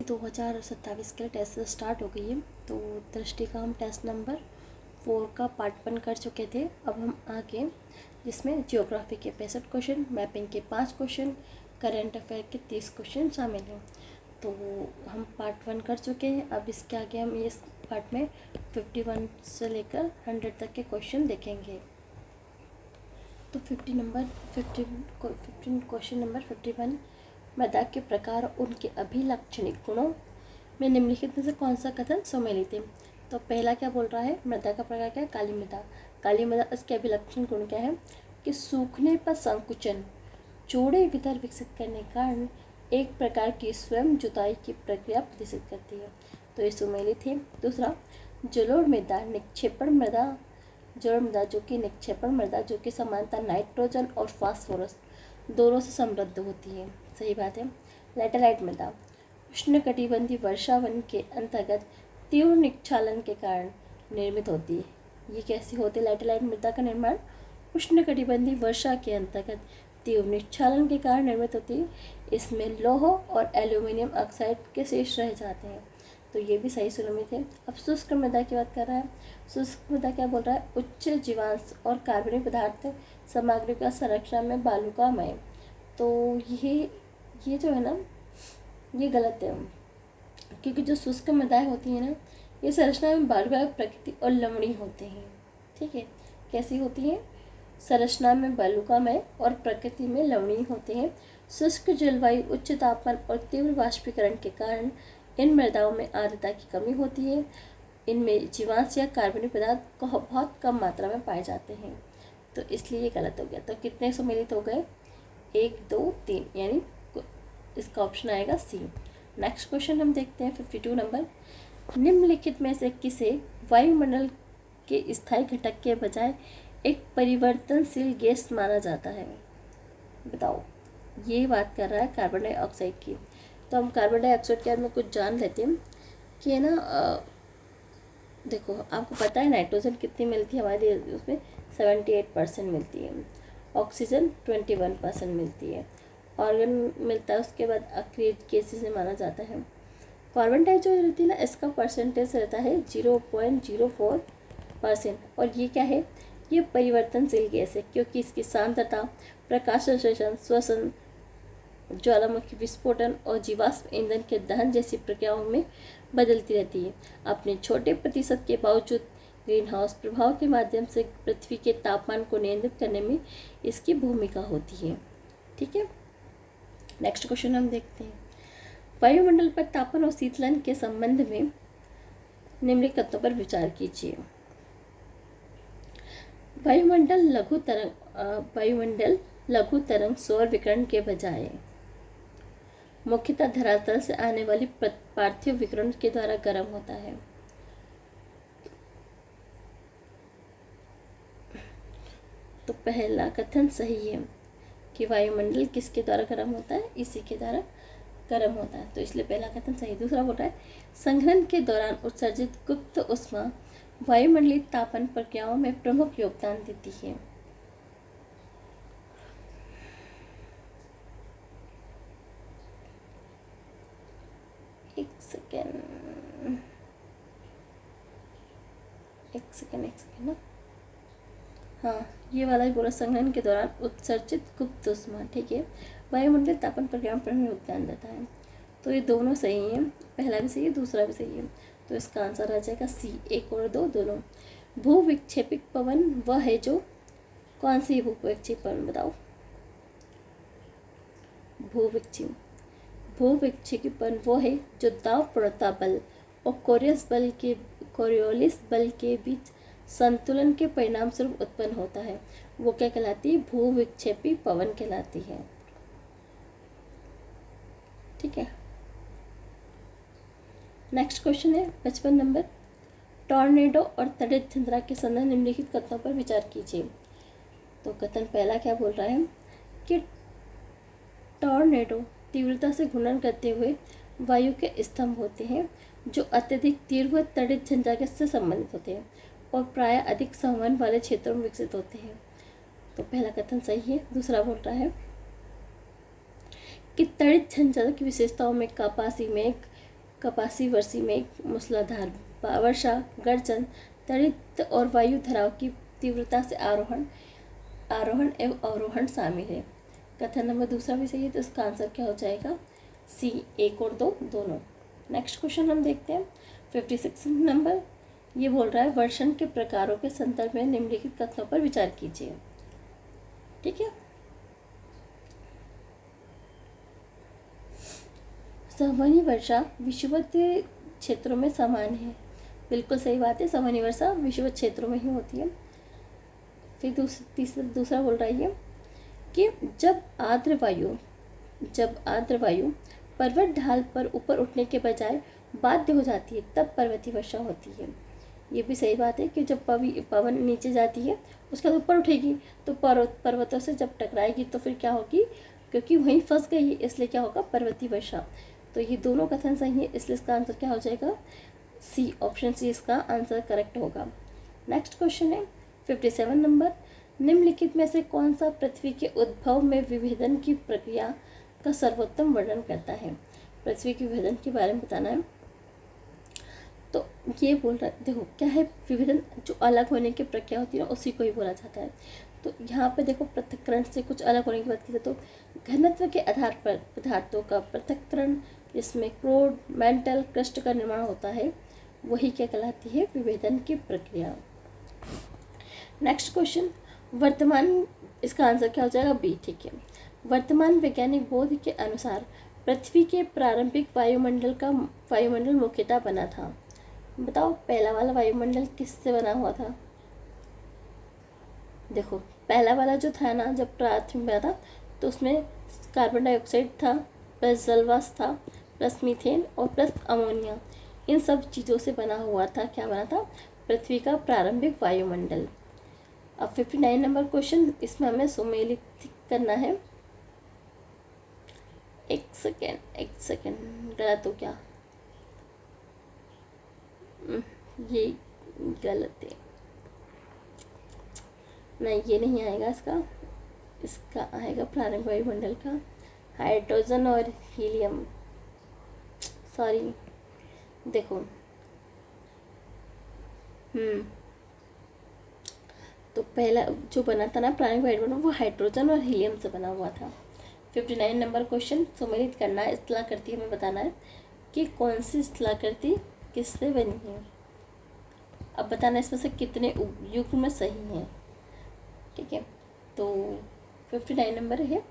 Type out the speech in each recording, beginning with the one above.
2027 के लिए test start हो गई है। तो दृष्टि का हम टेस्ट नंबर 4 का पार्ट 1 कर चुके थे। अब हम आगे जिसमें जियोग्राफी के 65 क्वेश्चन, मैपिंग के 5 क्वेश्चन, करंट अफेयर के 30 क्वेश्चन शामिल हैं। तो हम पार्ट 1 कर चुके हैं। अब इसके आगे हम इस पार्ट में 51 से लेकर 100 तक के क्वेश्चन देखेंगे। तो 15 क्वेश्चन नंबर 51, मृदा के प्रकार और उनके अभिलक्षणिक गुणों में निम्नलिखित में से कौन सा कथन सम्मिलित है। तो पहला क्या बोल रहा है, मृदा का प्रकार क्या है, काली मृदा। काली मृदा, इसके अभिलक्षण गुण क्या है कि सूखने पर संकुचन, चौड़े वितर विकसित करने के कारण एक प्रकार की स्वयं जुताई की प्रक्रिया प्रदर्शित करती है। तो ये सम्मिलित है। दूसरा, जलोढ़ मृदा निक्षेपण मृदा, जलोढ़ मृदा जो कि निक्षेपण मृदा जो कि समानता नाइट्रोजन और फास्फोरस दोनों से समृद्ध होती है। सही बात है। लैटेराइट मृदा उष्णकटिबंधीय वर्षावन के अंतर्गत तीव्र निक्षालन के कारण निर्मित होती है। ये कैसी होती है लैटेराइट मृदा का निर्माण? उष्णकटिबंधीय वर्षा के अंतर्गत तीव्र निक्षालन के कारण निर्मित होती है। इसमें लौह और एल्यूमिनियम ऑक्साइड के शेष रह जाते हैं। तो ये भी सही सुनिश्चित है। अब शुष्क मृदा की बात कर रहा है। शुष्क मृदा क्या बोल रहा है, उच्च जीवांश और कार्बनिक पदार्थ सामग्री का संरक्षण में बालुकामय। तो ये जो है ना, ये गलत है, क्योंकि जो शुष्क मृदाएं होती हैं ना, ये संरचना में बालुकामय प्रकृति और लवणीय होते हैं। ठीक है, कैसी होती हैं? संरचना में बालुकामय और प्रकृति में लवणीय होते हैं। शुष्क जलवायु, उच्च तापमान और तीव्र वाष्पीकरण के कारण इन मृदाओं में आर्द्रता की कमी होती है। इनमें जीवांश या कार्बनिक पदार्थ बहुत कम मात्रा में पाए जाते हैं। तो इसलिए ये गलत हो गया। तो कितने सम्मिलित हो गए? 1, 2, 3, यानी इसका ऑप्शन आएगा सी। नेक्स्ट क्वेश्चन हम देखते हैं 52 नंबर। निम्नलिखित में से किसे वायुमंडल के स्थायी घटक के बजाय एक परिवर्तनशील गैस माना जाता है? बताओ। ये बात कर रहा है कार्बन डाइऑक्साइड की। तो हम कार्बन डाइऑक्साइड के बारे में कुछ जान लेते हैं कि है ना, देखो आपको पता है नाइट्रोजन कितनी मिलती है हमारे उसमें 78% मिलती है, ऑक्सीजन 21% मिलती है, ऑर्गन मिलता है उसके बाद अक्रिय गैसेस में माना जाता है। कार्बन डाइऑक्साइड जो रहती है ना, इसका परसेंटेज रहता है 0.04%। और ये क्या है, ये परिवर्तनशील गैस है क्योंकि इसकी सांद्रता प्रकाश संश्लेषण, श्वसन, ज्वालामुखी विस्फोटन और जीवाश्म ईंधन के दहन जैसी प्रक्रियाओं में बदलती रहती है। अपने छोटे प्रतिशत के बावजूद ग्रीन हाउस प्रभाव के माध्यम से पृथ्वी के तापमान को नियंत्रित करने में इसकी भूमिका होती है। ठीक है, नेक्स्ट क्वेश्चन हम देखते हैं। वायुमंडल पर तापमान और शीतलन के संबंध में निम्नलिखित तथ्यों पर विचार कीजिए। वायुमंडल लघु तरंग सौर विकिरण के बजाय मुख्यतः धरातल से आने वाली पार्थिव विकिरण के द्वारा गर्म होता है। तो पहला कथन सही है कि वायुमंडल किसके द्वारा गर्म होता है, इसी के द्वारा गर्म होता है। तो इसलिए पहला कथन सही। दूसरा बोल रहा है संघनन के दौरान उत्सर्जित गुप्त ऊष्मा वायुमंडलीय तापन प्रक्रियाओं में प्रमुख योगदान देती है। एक सेकेंड ना, हाँ ये वाला ही बोला, संघनन के दौरान उत्सर्जित गुप्त ऊष्मा, ठीक है, वायुमंडलीय तापन प्रक्रिया में प्रमुख योगदान देता है। तो ये दोनों सही हैं, पहला भी सही है, दूसरा भी सही है। तो इसका आंसर आ जाएगा सी। 1 और 2 दोनों। भू विक्षेपित पवन वह है जो, कौन सी भू विक्षेपित पवन बताओ? भू विक्षेपित पवन वो है जो दाब प्रवणता बल और कोरियोलिस बल के बीच संतुलन के परिणाम स्वरूप उत्पन्न होता है। वो क्या कहलाती है? भू विक्षेपी पवन कहलाती है। ठीक है, नेक्स्ट क्वेश्चन है 55 नंबर। टॉर्नेडो और तड़ित झंझरा के संदर्भ निम्नलिखित कथनों पर विचार कीजिए। तो कथन पहला क्या बोल रहा है कि टॉर्नेडो तीव्रता से घूर्णन करते हुए वायु के स्तंभ होते हैं जो अत्यधिक तीव्र तड़ित झंझरा से संबंधित होते हैं और प्रायः अधिक संवहन वाले क्षेत्रों में विकसित होते हैं। तो पहला कथन सही है। दूसरा बोल रहा है कि तड़ित झंझरा की विशेषताओं में कपासी मेघ, कपासी वर्षी मेघ, मूसलाधार वर्षा, गर्जन, तड़ित और वायु धाराओं की तीव्रता से आरोहण एवं अवरोहण शामिल है। कथन नंबर दूसरा भी सही है, तो इसका आंसर क्या हो जाएगा? सी, 1 और 2 दोनों। नेक्स्ट क्वेश्चन हम देखते हैं 56 नंबर। ये बोल रहा है वर्षण के प्रकारों के संदर्भ में निम्नलिखित कथनों पर विचार कीजिए। ठीक है, संवहनी वर्षा विषुवत क्षेत्रों में समान है। बिल्कुल सही बात है, संवहनी वर्षा विषुवत क्षेत्रों में ही होती है। फिर दूसरा बोल रहा है कि जब आर्द्र वायु पर्वत ढाल पर ऊपर उठने के बजाय बाध्य हो जाती है तब पर्वतीय वर्षा होती है। ये भी सही बात है कि जब पवन नीचे जाती है उसके बाद ऊपर उठेगी तो पर्वतों से जब टकराएगी तो फिर क्या होगी, क्योंकि वहीं फंस गई है इसलिए क्या होगा, पर्वतीय वर्षा। तो ये दोनों कथन सही है, इसलिए इसका आंसर क्या हो जाएगा? सी, ऑप्शन सी इसका आंसर करेक्ट होगा। नेक्स्ट क्वेश्चन है 57 नंबर। निम्नलिखित में से कौन सा पृथ्वी के उद्भव में विभेदन की प्रक्रिया का सर्वोत्तम वर्णन करता है? पृथ्वी के विभेदन के बारे में बताना है। तो ये बोल रहा है, देखो क्या है विभेदन, जो अलग होने की प्रक्रिया होती है ना उसी को ही बोला जाता है। तो यहाँ पे देखो पृथक्करण से कुछ अलग होने की बात की जाए तो घनत्व के आधार पर पदार्थों का पृथक्करण, जिसमें क्रोड, मेंटल, क्रस्ट का निर्माण होता है, वही क्या कहलाती है? विभेदन की प्रक्रिया। नेक्स्ट क्वेश्चन, वर्तमान, इसका आंसर क्या हो जाएगा? बी। ठीक है, वर्तमान वैज्ञानिक बोध के अनुसार पृथ्वी के प्रारंभिक वायुमंडल मुख्यतः बना था। बताओ पहला वाला वायुमंडल किससे बना हुआ था? देखो पहला वाला जो था ना, जब पृथ्वी बना था तो उसमें कार्बन डाइऑक्साइड था, प्लस जलवाष्प था, प्लस मीथेन और प्लस अमोनिया, इन सब चीज़ों से बना हुआ था। क्या बना था? पृथ्वी का प्रारंभिक वायुमंडल। अब 59 नंबर क्वेश्चन, इसमें हमें सुमेलित करना है। एक सेकेंड, गलत हो क्या? ये गलत है, नहीं ये नहीं आएगा इसका आएगा प्रारंभिक वायुमंडल का हाइड्रोजन और हीलियम। सॉरी, देखो तो पहला जो बना था ना प्रारंभिक वायुमंडल, वो हाइड्रोजन और हीलियम से बना हुआ था। 59 नंबर क्वेश्चन, सम्मिलित करना है। स्थलाकृति हमें बताना है कि कौन सी स्थलाकृति किससे बनी है। अब बताना इसमें से कितने युग्म में सही हैं। ठीक है, तो 59 नंबर है,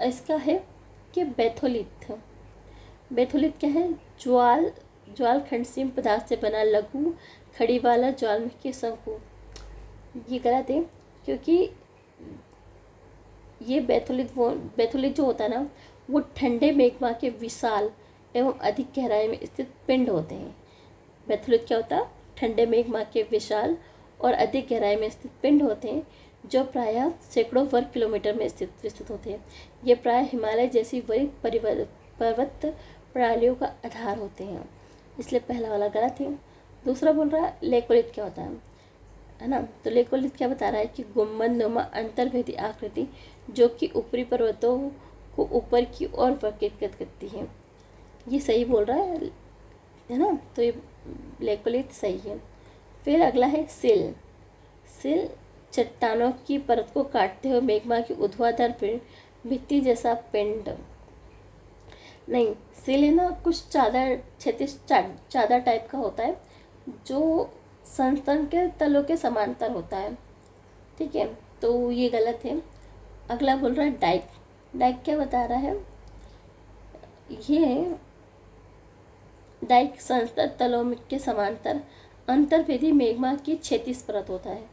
इसका है कि बेथोलिथ क्या है? ज्वालखंडीय पदार्थ से बना लघु खड़ी वाला ज्वालामुखी शंकु। ये गलत है, क्योंकि ये बेथोलिथ जो होता है ना, वो ठंडे मैग्मा के विशाल एवं अधिक गहराई में स्थित पिंड होते हैं। बेथोलिथ क्या होता है? ठंडे मैग्मा के विशाल और अधिक गहराई में स्थित पिंड होते हैं, जो प्रायः सैकड़ों वर्ग किलोमीटर में विस्तृत होते हैं। ये प्रायः हिमालय जैसी वरिष्ठ पर्वत प्रणालियों का आधार होते हैं, इसलिए पहला वाला गलत है। दूसरा बोल रहा है लेकोलिथ क्या होता है ना? तो लेकोलिथ क्या बता रहा है कि गुंबदनुमा अंतर्वेदी आकृति जो कि ऊपरी पर्वतों को ऊपर की ओर वर्गीकृत करती है। ये सही बोल रहा है ना? तो ये लेकोलिथ सही है। फिर अगला है सिल चट्टानों की परत को काटते हुए मैग्मा की ऊर्ध्वाधर भित्ति जैसा पिंड। नहीं, सिल है ना कुछ चादर टाइप का होता है, जो संस्तरण के तलों के समांतर होता है। ठीक है, तो ये गलत है। अगला बोल रहा है डाइक क्या बता रहा है? ये डाइक संस्तर तलों के समांतर अंतर्वेदी मैग्मा की क्षैतिज परत होता है।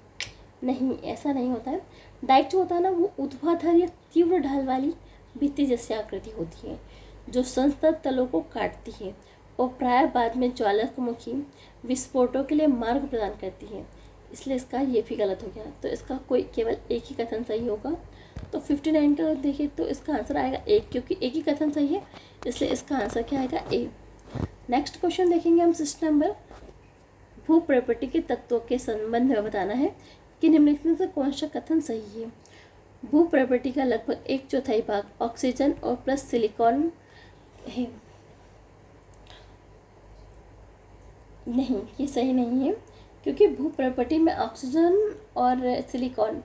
नहीं, ऐसा नहीं होता है। डाइक जो होता है ना, वो ऊर्ध्वाधर या तीव्र ढाल वाली भित्ति जैसी आकृति होती है, जो संस्तर तलों को काटती है और प्राय बाद में ज्वालामुखी विस्फोटों के लिए मार्ग प्रदान करती है, इसलिए इसका ये भी गलत हो गया। तो इसका कोई केवल एक ही कथन सही होगा। तो 59 का देखिए तो इसका आंसर आएगा ए, क्योंकि एक ही कथन सही है, इसलिए इसका आंसर क्या आएगा? ए। नेक्स्ट क्वेश्चन देखेंगे हम 6 नंबर। भू प्रॉपर्टी के तत्वों के संबंध में बताना है कि निम्नलिखित में से कौन सा कथन सही है। भू प्रॉपर्टी का लगभग 1/4 भाग ऑक्सीजन और प्लस सिलिकॉन है। नहीं, ये सही नहीं है, क्योंकि भूप्रपटी में ऑक्सीजन और सिलिकॉन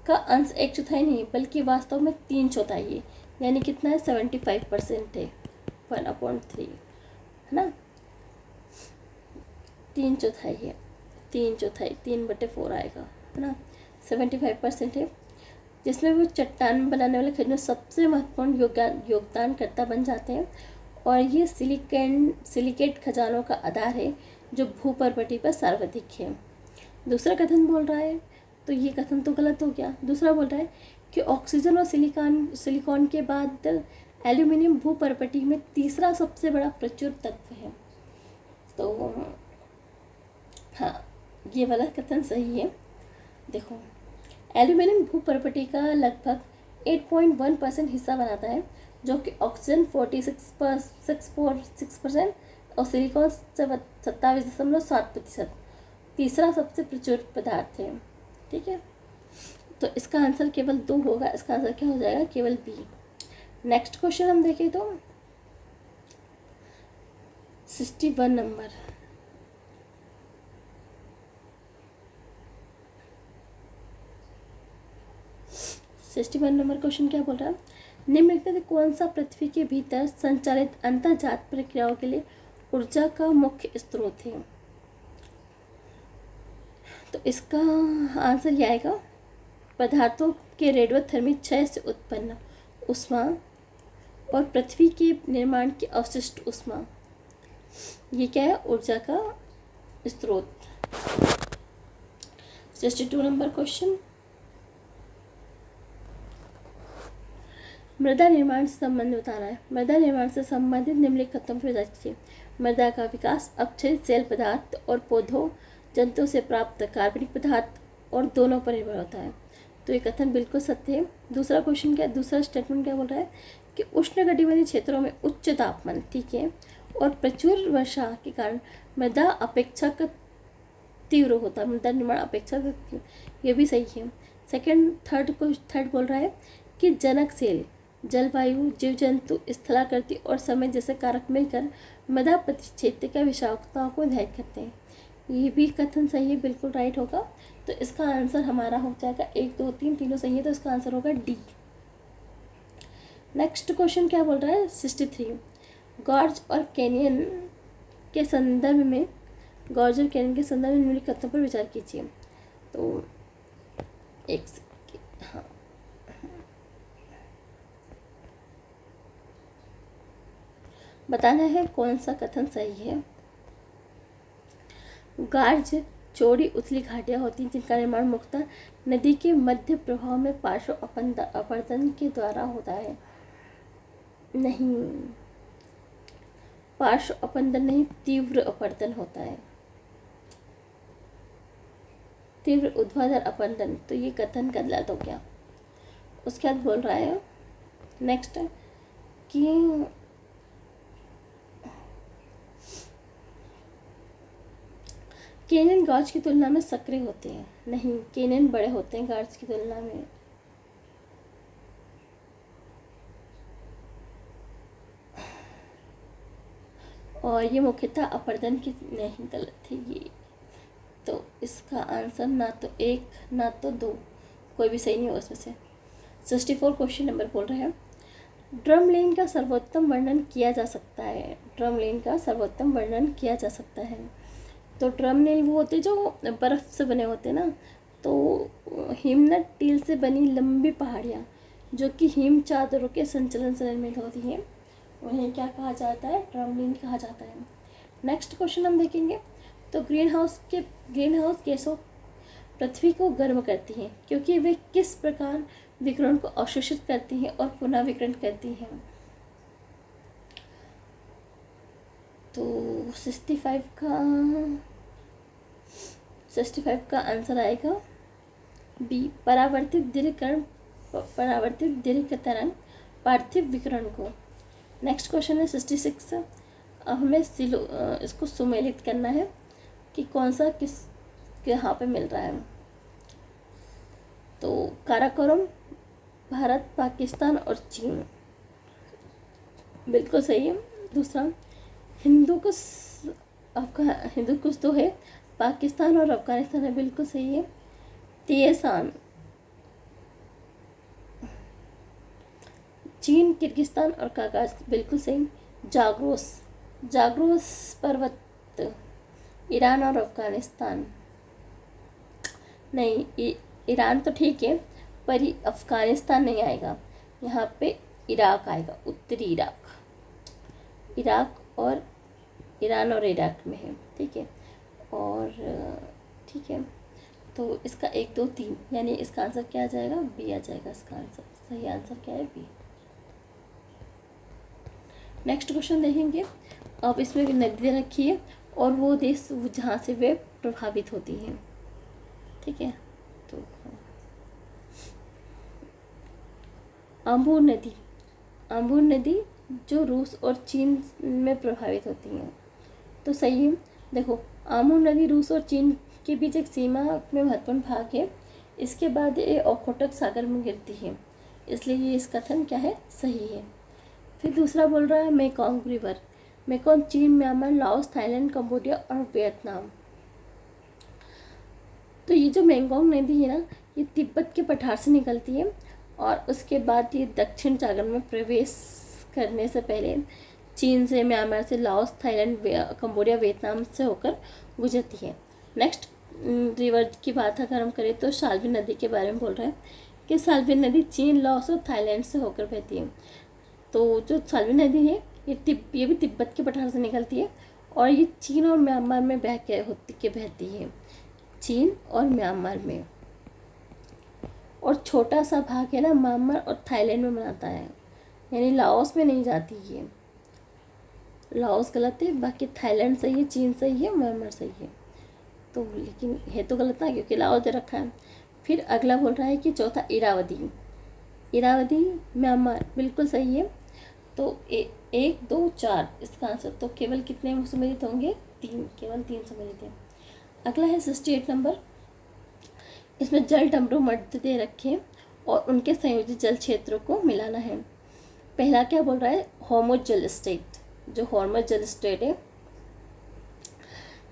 का अंश 1/4 नहीं बल्कि वास्तव में 3/4 है। यानी कितना है, 75% है, 1/3 है ना, 3/4 है, 3/4, 3/4 आएगा, है ना, 75% है, जिसमें वो चट्टान बनाने वाले खनिज में सबसे महत्वपूर्ण योगदानकर्ता बन जाते हैं। और ये सिलिकेट खजानों का आधार है जो भूपर्वटी पर सर्वाधिक है। दूसरा कथन बोल रहा है, तो ये कथन तो गलत हो गया। दूसरा बोल रहा है कि ऑक्सीजन और सिलिकॉन के बाद एल्यूमिनियम भूपर्वटी में तीसरा सबसे बड़ा प्रचुर तत्व है। तो हाँ, ये वाला कथन सही है। देखो, एल्यूमिनियम भूपर्वटी का लगभग 8.1% हिस्सा बनाता है, जो कि ऑक्सीजन 46% और सिलिकॉन 27.7% तीसरा सबसे प्रचुर पदार्थ है। ठीक है, तो इसका आंसर केवल 2 होगा। इसका आंसर क्या हो जाएगा, केवल बी। नेक्स्ट क्वेश्चन हम देखें तो 61 नंबर, क्वेश्चन क्या बोल रहा है, निम्नलिखित में कौन सा पृथ्वी के भीतर संचालित अंतर्जात प्रक्रियाओं के लिए ऊर्जा का मुख्य स्रोत है। तो इसका आंसर ये आएगा, पदार्थों के रेडियोधर्मी क्षय से उत्पन्न ऊष्मा और पृथ्वी के निर्माण की अवशिष्ट ऊष्मा, ये क्या है, ऊर्जा का स्रोत। 62 नंबर क्वेश्चन, मृदा निर्माण से संबंध बताना है। मृदा निर्माण से संबंधित निम्नलिखित कथनों पर विचार कीजिए। मृदा का विकास अक्षय सेल पदार्थ और पौधों जंतुओं से प्राप्त कार्बनिक पदार्थ और दोनों पर निर्भर होता है। तो ये कथन बिल्कुल सत्य है। दूसरा क्वेश्चन क्या, दूसरा स्टेटमेंट क्या बोल रहा है कि उष्णकटिबंधीय क्षेत्रों में उच्च तापमान, ठीक है, और प्रचुर वर्षा के कारण मृदा अपेक्षाकृत तीव्र होता है, मृदा निर्माण अपेक्षाकृत, ये भी सही है। थर्ड बोल रहा है कि जनक सेल, जलवायु, जीव जंतु, स्थलाकृति और समय जैसे कारक मिलकर मृदा परिक्षेत्र की विषाक्तताओं को निर्धारित करते हैं। ये भी कथन सही है, बिल्कुल राइट होगा। तो इसका आंसर हमारा हो जाएगा 1, 2, 3 तीनों सही है, तो इसका आंसर होगा डी। नेक्स्ट क्वेश्चन क्या बोल रहा है, 63, गॉर्ज और कैनियन के संदर्भ में निम्नलिखित कथनों पर विचार कीजिए। तो एक हाँ, बताना है कौन सा कथन सही है। गार्ज चौड़ी उथली घाटियाँ होती हैं जिनका निर्माण मुख्यतः नदी के मध्य प्रवाह में पार्श्व अपरदन के द्वारा होता है। नहीं, पार्श्व अपरदन नहीं, तीव्र अपरदन होता है, तीव्र ऊर्ध्वाधर अपरदन। तो ये कथन गलत हो गया। उसके बाद बोल रहा है नेक्स्ट कि केनियन गार्ज की तुलना में सक्रिय होते हैं। नहीं, केनियन बड़े होते हैं गार्ज की तुलना में। और ये मुख्यतः अपरदन की, नहीं, गलत है ये। तो इसका आंसर ना तो 1 ना तो 2, कोई भी सही नहीं हो उसमें से। 64 क्वेश्चन नंबर बोल रहे हैं, ड्रमलाइन का सर्वोत्तम वर्णन किया जा सकता है। ड्रमलाइन का सर्वोत्तम वर्णन किया जा सकता है। तो ड्रमलाइन वो होते जो बर्फ़ से बने होते हैं ना, तो हिमनद टील से बनी लंबी पहाड़ियाँ जो कि हिम चादरों के संचलन से निर्मित होती हैं, उन्हें क्या कहा जाता है, ड्रमलाइन कहा जाता है। नेक्स्ट क्वेश्चन हम देखेंगे। तो ग्रीन हाउस गैसों पृथ्वी को गर्म करती हैं क्योंकि वे किस प्रकार विकिरण को अवशोषित करती हैं और पुनः विकिरण करती हैं। तो 65 का आंसर आएगा बी, परावर्तित दीर्घ तरंग पार्थिव विकिरण को। नेक्स्ट क्वेश्चन है 66। अब हमें इसको सुमेलित करना है कि कौन सा किस यहाँ पे मिल रहा है। तो काराकोरम, भारत, पाकिस्तान और चीन, बिल्कुल सही है। दूसरा, हिंदू कुछ तो है, पाकिस्तान और अफगानिस्तान है, बिल्कुल सही है। तिएसान, चीन, किर्गिस्तान और कागाज, बिल्कुल सही। जाग्रोस, जाग्रोस पर्वत, ईरान और अफगानिस्तान, नहीं ईरान तो ठीक है, पर अफगानिस्तान नहीं आएगा, यहाँ पे इराक आएगा, उत्तरी इराक। इराक और ईरान और इराक में है, ठीक है। और ठीक है, तो इसका 1 2 3 यानी इसका आंसर क्या आ जाएगा, बी आ जाएगा। इसका आंसर, सही आंसर क्या है, बी। नेक्स्ट क्वेश्चन देखेंगे। अब इसमें नदी दे रखी है और वो देश जहाँ से वे प्रभावित होती हैं, ठीक है। तो आम्बूर नदी, आम्बूर नदी जो रूस और चीन में प्रभावित होती हैं, तो सही है। देखो, आम्बूर नदी रूस और चीन के बीच एक सीमा में महत्वपूर्ण भाग है। इसके बाद ये ओखोटक सागर में गिरती है, इसलिए ये इस कथन क्या है, सही है। फिर दूसरा बोल रहा है मेकोंग रिवर, मेकोंग चीन, म्यांमार, लाओस, थाईलैंड, कंबोडिया और वियतनाम। तो ये जो मेकोंग नदी है ना, ये तिब्बत के पठार से निकलती है और उसके बाद ये दक्षिण सागर में प्रवेश करने से पहले चीन से, म्यांमार से, लाओस, थाईलैंड, कंबोडिया, वियतनाम से होकर गुजरती है। नेक्स्ट रिवर की बात अगर हम करें तो शाल्वी नदी के बारे में बोल रहे हैं कि शाल्वी नदी चीन, लाओस और थाईलैंड से होकर बहती है। तो जो शाल्वी नदी है ये भी तिब्बत के पठार से निकलती है और ये चीन और म्यांमार में बहती है, चीन और म्यांमार में। और छोटा सा भाग है ना म्यांमार और थाईलैंड में बनाता है, यानी लाओस में नहीं जाती ये। लाओस गलत है, बाकी थाईलैंड सही है, चीन सही है, म्यांमार सही है। तो लेकिन है तो गलत ना, क्योंकि लाओस दे रखा है। फिर अगला बोल रहा है कि चौथा इरावदी, इरावदी म्यांमार, बिल्कुल सही है। तो 1 2 4 इसका आंसर, तो केवल कितने सम्मिलित होंगे, 3, केवल 3 सम्मिलित हैं। अगला है 68 नंबर। इसमें जल डमरू मध्य दे रखे हैं और उनके संयोजित जल क्षेत्रों को मिलाना है। पहला क्या बोल रहा है, हॉर्मुज जल स्टेट, जो हॉर्मुज जल स्टेट है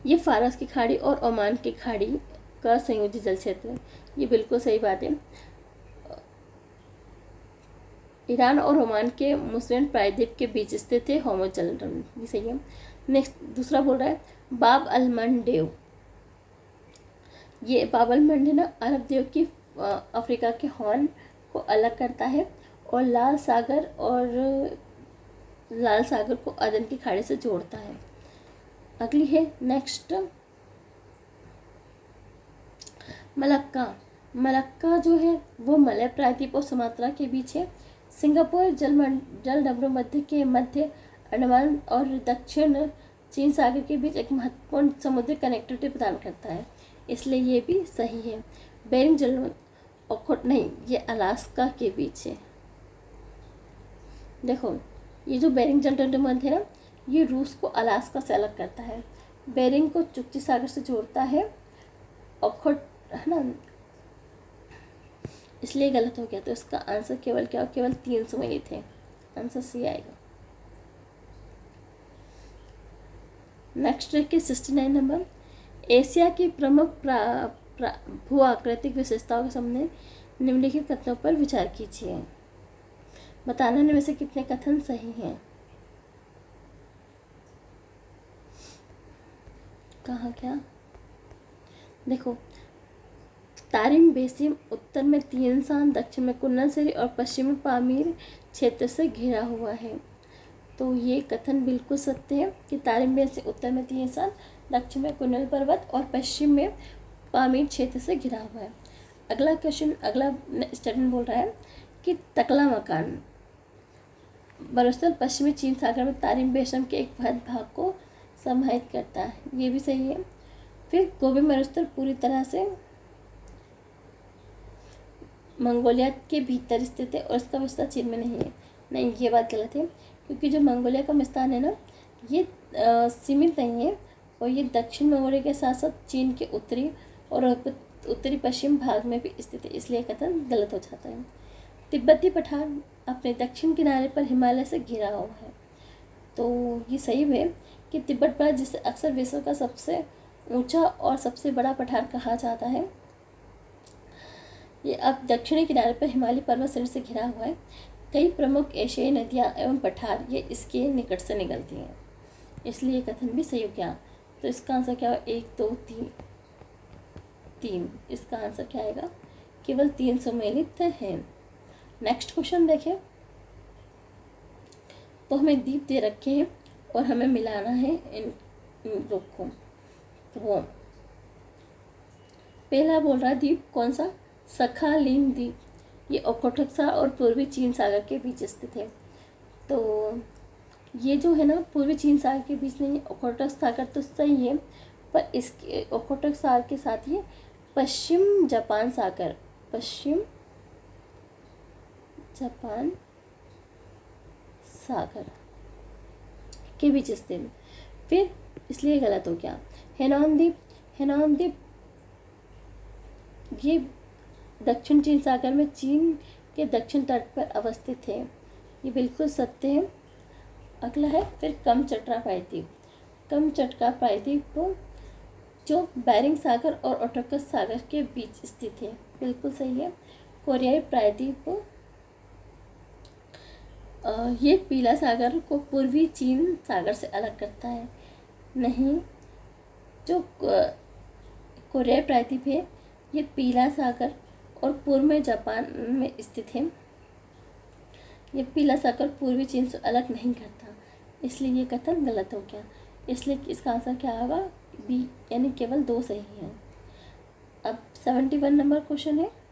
ये फारस की खाड़ी और ओमान की खाड़ी का संयोजित जल क्षेत्र है, ये बिल्कुल सही बात है। ईरान और ओमान के मुस्लिम प्रायद्वीप के बीच स्थित है हॉर्मुज जल डमरू, ये सही है। नेक्स्ट दूसरा बोल रहा है बाब अल मंडेव, ये बाब अल मंडेव ना अरब द्वीप की अफ्रीका के हॉर्न को अलग करता है और लाल सागर को अदन की खाड़ी से जोड़ता है। अगली है नेक्स्ट मलक्का, मलक्का जो है वो मलय प्रायद्वीप और सुमात्रा के बीच है। सिंगापुर जल डमरू मध्य के मध्य अंडमान और दक्षिण चीन सागर के बीच एक महत्वपूर्ण समुद्री कनेक्टिविटी प्रदान करता है, इसलिए ये भी सही है। बेरिंग जल नहीं, ये अलास्का के बीच है। देखो, ये जो बेरिंग जल डमरू मध्य है ना, ये रूस को अलास्का से अलग करता है, बेरिंग को चुक्ची सागर से जोड़ता है, ओखोट है ना, इसलिए गलत हो गया। तो इसका आंसर केवल क्या, केवल 3 सम्मिलित थे, आंसर सी आएगा। नेक्स्ट है 69 नंबर। एशिया की प्रमुख भू आकृतिक विशेषताओं के सामने निम्नलिखित कथनों पर विचार कीजिए, बताना इनमें से कितने कथन सही हैं। कहाँ क्या, देखो, तारिम बेसिन उत्तर में तिएनशान, दक्षिण में कुन्नलसरी और पश्चिम में पामीर क्षेत्र से घिरा हुआ है। तो ये कथन बिल्कुल सत्य है कि तारिम बेसिन उत्तर में तिएनशान, दक्षिण में कुन्नल पर्वत और पश्चिम में पामीर क्षेत्र से घिरा हुआ है। अगला क्वेश्चन, अगला स्टेटमेंट बोल रहा है कि तकला मकान मरुस्थल पश्चिमी चीन सागर में तारिम बेसिन के एक बृहद भाग को समाहित करता है, ये भी सही है। फिर गोबी मरुस्थल पूरी तरह से मंगोलिया के भीतर स्थित है और इसका विस्तार चीन में नहीं है, नहीं ये बात गलत है, क्योंकि जो मंगोलिया का विस्तार है ना, ये सीमित नहीं है और ये दक्षिण मंगोलिया के साथ साथ चीन के उत्तरी और उत्तरी पश्चिम भाग में भी स्थित है, इसलिए कथन गलत हो जाता है। तिब्बती पठार अपने दक्षिण किनारे पर हिमालय से घिरा हुआ है, तो ये सही है कि तिब्बत पर्वत, जिसे अक्सर विश्व का सबसे ऊंचा और सबसे बड़ा पठार कहा जाता है, ये अब दक्षिणी किनारे पर हिमालय पर्वत श्रेणी से घिरा हुआ है। कई प्रमुख एशियाई नदियाँ एवं पठार ये इसके निकट से निकलती हैं, इसलिए कथन भी सही हो गया। तो इसका आंसर क्या होगा? 1 2 3 3। इसका आंसर क्या आएगा? केवल 3 सम्मिलित है। नेक्स्ट क्वेश्चन देखें। तो हमें द्वीप दे रखे हैं और हमें मिलाना है इन लोग को। तो पहला बोल रहा है द्वीप कौन सा? सखालिन द्वीप। ये ओखोटक सागर और पूर्वी चीन सागर के बीच स्थित है। तो ये जो है ना पूर्वी चीन सागर के बीच में, ओखोटक सागर तो सही है, पर इसके ओखोटक सागर के साथ ये पश्चिम जापान सागर, पश्चिम जापान सागर के बीच स्थित, फिर इसलिए गलत हो गया। हेनॉन द्वीप, हेनॉन द्वीप ये दक्षिण चीन सागर में चीन के दक्षिण तट पर अवस्थित है, ये बिल्कुल सत्य है। अगला है फिर कमचटरा प्रायद्वीप। कमचटका प्रायद्वीप जो बेरिंग सागर और ओखोटक सागर के बीच स्थित है, बिल्कुल सही है। कोरियाई प्रायद्वीप ये पीला सागर को पूर्वी चीन सागर से अलग करता है। नहीं, जो कोरियाई प्रायद्वीप है ये पीला सागर और पूर्व में जापान में स्थित है। ये पीला सागर पूर्वी चीन से अलग नहीं करता, इसलिए ये कथन गलत हो गया। इसलिए इसका आंसर क्या होगा? बी, यानी केवल 2 सही हैं। अब 71 नंबर क्वेश्चन है।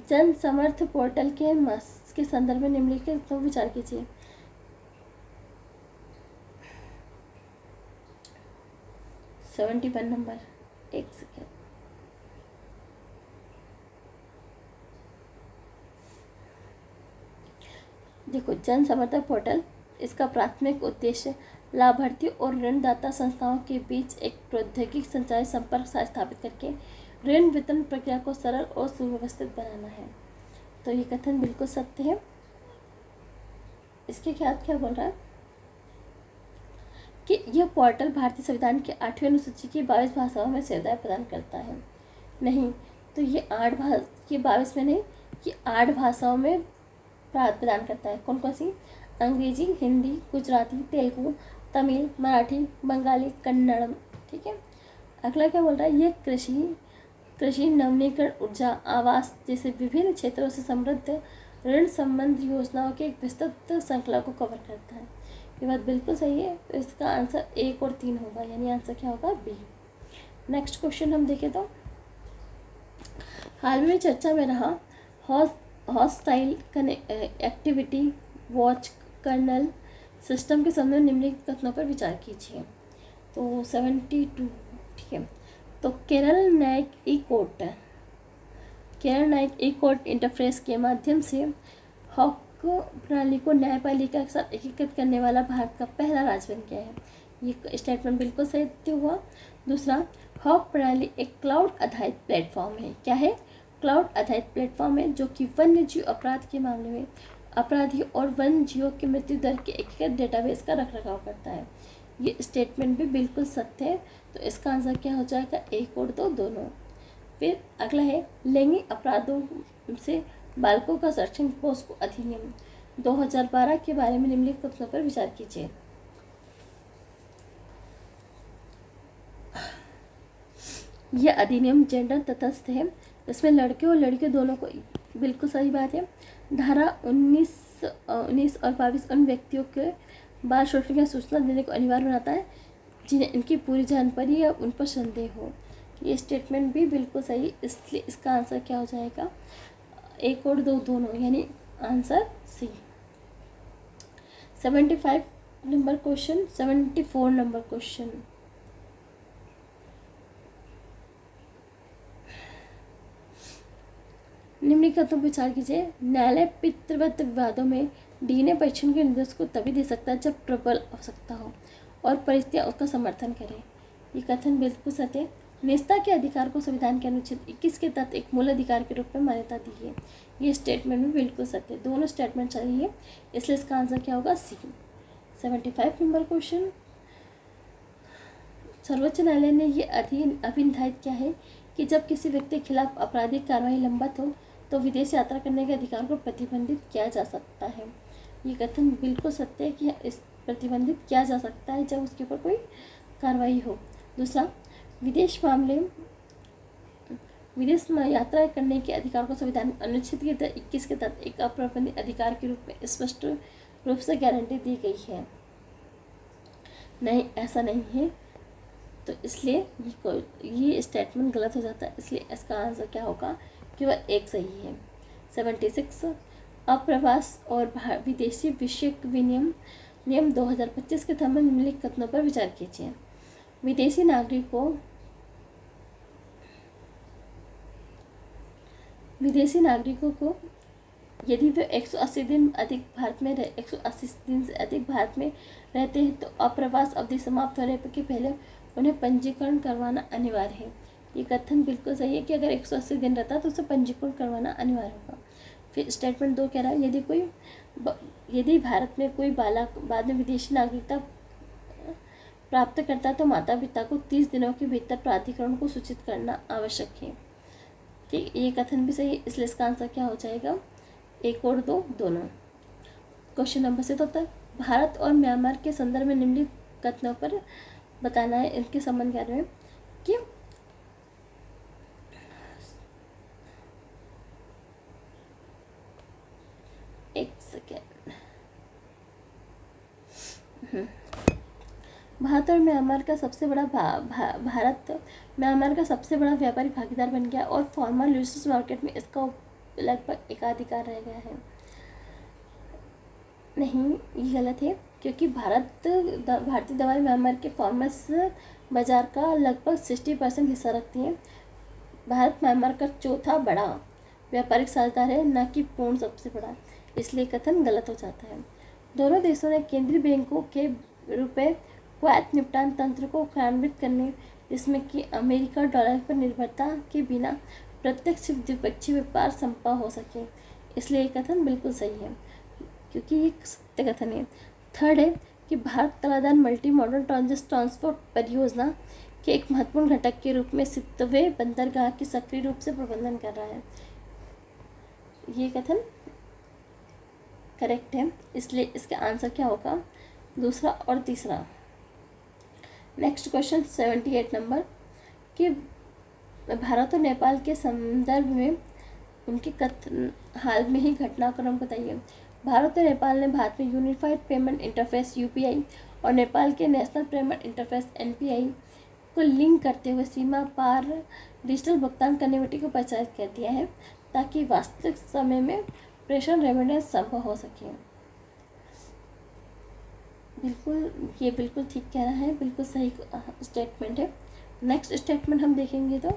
जन समर्थ पोर्टल के संदर्भ में निम्नलिखित पर विचार कीजिए। सेवेंटी वन नंबर, एक सेकेंड। देखो, जन समर्थन पोर्टल, इसका प्राथमिक उद्देश्य लाभार्थी और ऋणदाता संस्थाओं के बीच एक प्रौद्योगिक संचारी संपर्क स्थापित करके ऋण वितरण प्रक्रिया को सरल और सुव्यवस्थित बनाना है। तो ये कथन बिल्कुल सत्य है। इसके क्या बोल रहा है कि यह पोर्टल भारतीय संविधान के 8वें अनुसूची की 22 भाषाओं में सेवाएं प्रदान करता है। नहीं, तो ये 22 में नहीं, ये 8 भाषाओं में प्रदान करता है। कौन कौन सी? अंग्रेजी, हिंदी, गुजराती, तेलुगु, तमिल, मराठी, बंगाली, कन्नड़म। ठीक है। अगला क्या बोल रहा है? ये कृषि नवीनीकरण, ऊर्जा, आवास जैसे विभिन्न क्षेत्रों से समृद्ध ऋण संबंध योजनाओं के एक विस्तृत श्रृंखला को कवर करता है। ये बात बिल्कुल सही है। तो इसका आंसर 1 और 3 होगा, यानी आंसर क्या होगा? बी। नेक्स्ट क्वेश्चन हम देखें तो हाल में चर्चा में रहा hostile activity watch kernel system के संबंध में निम्नलिखित कथनों पर विचार कीजिए। तो 72, ठीक है। तो केरल न्यायिक ई कोर्ट इंटरफेस के माध्यम से हॉक प्रणाली को न्यायपालिका के साथ एकीकृत करने वाला भारत का पहला राज्य बन गया है। ये स्टेटमेंट बिल्कुल सही हुआ। दूसरा, हॉक प्रणाली एक क्लाउड आधारित प्लेटफॉर्म है। क्या है? क्लाउड आधारित प्लेटफॉर्म है जो कि वन्य जीव अपराध के मामले में अपराधी और वन्य जीवों की मृत्यु दर के एकीकृत डेटाबेस का रखरखाव करता है। ये स्टेटमेंट भी बिल्कुल सत्य है। तो इसका आंसर क्या हो जाएगा? 1 और 2 दोनों। फिर अगला है लैंगिक अपराधों से बालकों का संरक्षण पोस्को अधिनियम 2012 के बारे में निम्नलिखित कथनों पर विचार कीजिए। यह अधिनियम जेंडर तटस्थ है, इसमें लड़के और लड़कियों दोनों को, बिल्कुल सही बात है। धारा 19 और 22 उन व्यक्तियों के बाल शोषण की सूचना देने को अनिवार्य बनाता है जिन्हें इनकी पूरी जानकारी या उन पर संदेह हो। ये स्टेटमेंट भी बिल्कुल सही, इसलिए इसका आंसर क्या हो जाएगा? 1 और 2 दोनों, यानी answer C. 75 number question, 74 number question. निम्नलिखित पर विचार कीजिए। न्यायालय पितृवत विवादों में डीएनए परीक्षण के निर्देश को तभी दे सकता है जब प्रबल आवश्यकता हो और परिस्थितियाँ उसका समर्थन करें। ये कथन बिल्कुल सत्य है। निजता के अधिकार को संविधान के अनुच्छेद 21 के तहत एक मूल अधिकार के रूप में मान्यता दी है। ये स्टेटमेंट भी बिल्कुल सत्य है, दोनों स्टेटमेंट सही है, इसलिए इसका आंसर क्या होगा? सी। 75 नंबर क्वेश्चन, सर्वोच्च न्यायालय ने ये अभिनिर्धारित किया है कि जब किसी व्यक्ति के खिलाफ आपराधिक कार्रवाई लंबित हो तो विदेश यात्रा करने के अधिकार को प्रतिबंधित किया जा सकता है। ये कथन बिल्कुल सत्य है कि इस प्रतिबंधित किया जा सकता है जब उसके ऊपर कोई कार्रवाई हो। दूसरा, विदेश में यात्रा करने के अधिकार को संविधान अनुच्छेद के 21 के तहत एक अप्रतिबंधित अधिकार के रूप में स्पष्ट रूप से गारंटी दी गई है। नहीं, ऐसा नहीं है, तो इसलिए ये स्टेटमेंट गलत हो जाता है, इसलिए इसका आंसर क्या होगा? केवल एक सही है। 76, अप्रवास और विदेशी विषयक विनियम नियम 2025 के तहत निम्नलिखित कथनों पर विचार कीजिए। विदेशी नागरिकों को यदि वे 180 दिन से अधिक भारत में रहते हैं तो अप्रवास अवधि समाप्त होने के पहले उन्हें पंजीकरण करवाना अनिवार्य है। ये कथन बिल्कुल सही है कि अगर 180 दिन रहता है तो उसे पंजीकरण करवाना अनिवार्य होगा। फिर स्टेटमेंट 2 कह रहा है, यदि भारत में कोई बालक बाद में विदेशी नागरिकता प्राप्त करता है तो माता पिता को 30 दिनों के भीतर प्राधिकरण को सूचित करना आवश्यक है। ठीक, ये कथन भी सही है, इसलिए इसका आंसर क्या हो जाएगा? 1 और 2 दोनों। क्वेश्चन नंबर 7 होता है, भारत और म्यांमार के संदर्भ में निम्नलिखित कथनों पर बताना है, इनके संबंध के बारे में कि एक सेकेंड। भारत म्यांमार का सबसे बड़ा व्यापारिक भागीदार बन गया और फॉर्मल रिसोर्स मार्केट में इसका लगभग एकाधिकार रह गया है। नहीं, ये गलत है, क्योंकि भारतीय दवाएं म्यांमार के फॉर्मस बाजार का लगभग 60% हिस्सा रखती हैं। भारत म्यांमार का चौथा बड़ा व्यापारिक साझेदार है, न कि पूर्ण सबसे बड़ा, इसलिए कथन गलत हो जाता है। दोनों देशों ने केंद्रीय बैंकों के रुपए क्वैत निपटान तंत्र को कार्यान्वित करने, जिसमें कि अमेरिका डॉलर पर निर्भरता के बिना प्रत्यक्ष द्विपक्षीय व्यापार संभव हो सके, इसलिए ये कथन बिल्कुल सही है, क्योंकि ये सत्य कथन है। थर्ड है कि Bharat Kaladan multi modal transport परियोजना के एक महत्वपूर्ण घटक के रूप में सितवे बंदरगाह की सक्रिय रूप से प्रबंधन कर रहा है। ये कथन करेक्ट है, इसलिए इसका आंसर क्या होगा? दूसरा और तीसरा। नेक्स्ट क्वेश्चन 78 नंबर, कि भारत और नेपाल के संदर्भ में उनके हाल में ही घटनाक्रम बताइए। भारत और नेपाल ने भारत में यूनिफाइड पेमेंट इंटरफेस (यूपीआई) और नेपाल के नेशनल पेमेंट इंटरफेस (एनपीआई) को लिंक करते हुए सीमा पार डिजिटल भुगतान कनेक्टिविटी को प्रचारित कर दिया है, ताकि वास्तविक समय में प्रेषण रेमिटेंस संभव हो सके। ये बिल्कुल ठीक कह रहा है, बिल्कुल सही स्टेटमेंट है। नेक्स्ट स्टेटमेंट हम देखेंगे तो,